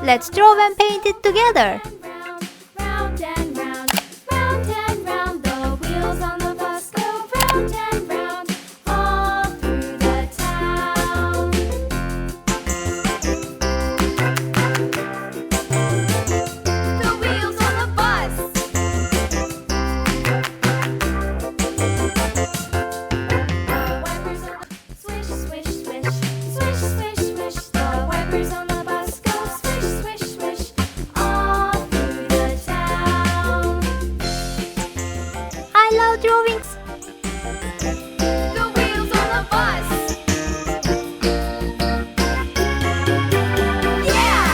Let's draw and paint it together. Round and round, round and round, the wheels on the bus go round and round, all through the town. The wheels on the bus. The wipers on the swish, swish, swish, swish, swish, swish. The wipers on the bus go swish, swish, swish, all through the town. I love drawings. The wheels on the bus. Yeah!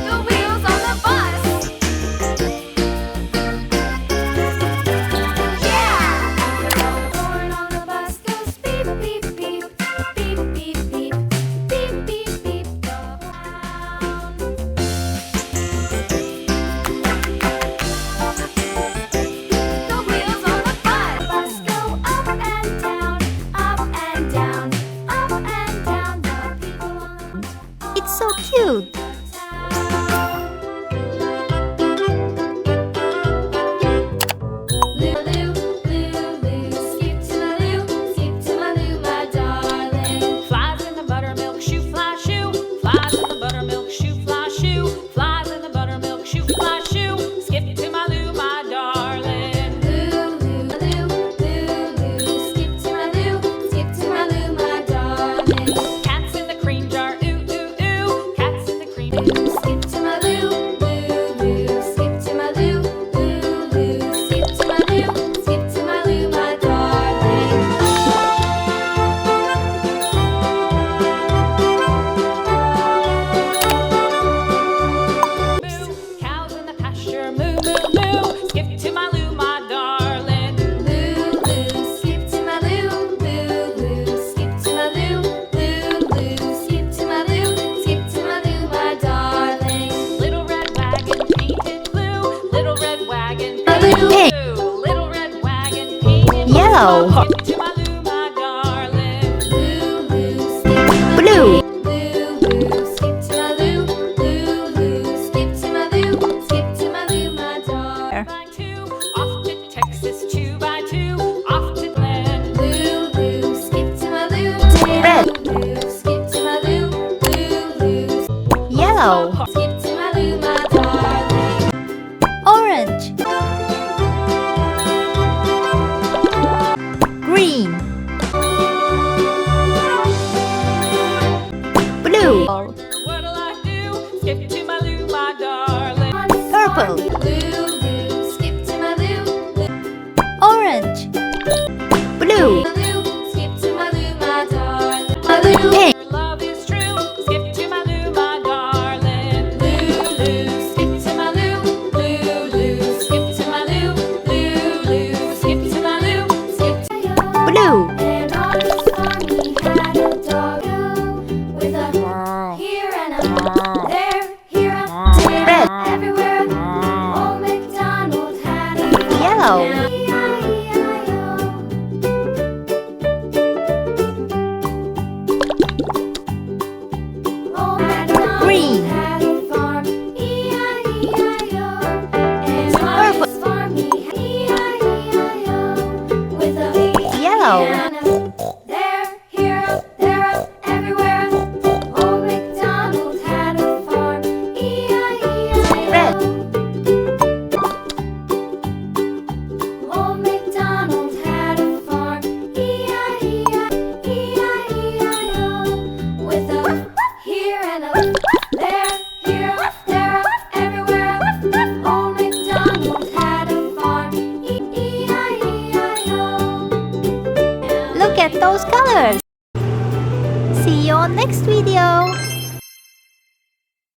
The wheels on the bus. Yeah! The horn on the bus goes beep, beep, beep, beep, beep, beep, beep, beep, beep, go round. The wheels on the bus go up and down, up and down, up and down. The people on the It's so cute. Loo, loo, loo, loo, skip to my loo, my darling. Flies in the buttermilk shoe, fly shoe. Flies in the buttermilk shoe, fly shoe. Flies in the buttermilk shoe, fly shoe. Skip to my loo, my darling. Loo, loo, loo, loo, loo, skip to my loo, my darling. Cats in the cream jar, ooh, ooh, ooh. Cats in the cream Skip to my loo, loo, loo, skip to my loo, loo, loo, skip to my loo, my darling. moo. Cows in the pasture, moo, moo, moo. Skip to my loo, my darling. Loo, loo, skip to my loo, loo, loo, skip to my loo, loo, loo, skip to my loo, my darling. Little red wagon painted blue. Little red wagon Pink. painted blue. Little red wagon painted Yellow. blue. Skip to my loo, my darling. Loo, loo, skip to my Blue. loo, loo, skip to my loo, loo, loo, skip to my loo, my darling. By two, off to Texas, 2 by 2, off to Glen. Loo, loo, skip to my loo, Red. loo, skip to my loo, loo, Yellow. skip to my loo, my darling. Orange. Green. Blue. What'll I do? Skip to my loo, my darling. Purple. Loo, loo, skip to my loo, Orange. Blue. loo, skip to my loo, my darling. My loo, Pink. Your love is true. Skip to my loo, my darling. loo, loo, skip to my loo, loo, loo, skip to my loo, loo, loo, skip to my loo, skip to Blue. And on his farm he had a doggo with a here and a there, here and there, Red. everywhere. Old MacDonald had a Yellow. Old MacDonald Green. had a farm, E-I-E-I-O. And on his farm he had E-I-E-I-o with a Yellow. there, here, there, everywhere. Old MacDonald had a farm, E-I-E-I-O. Red. Old MacDonald had a farm, E-I-E-I-O, with a here and a there, here, there, everywhere. Old MacDonald had a farm, E-I-E-I-O. Look at those colors. See you on next video.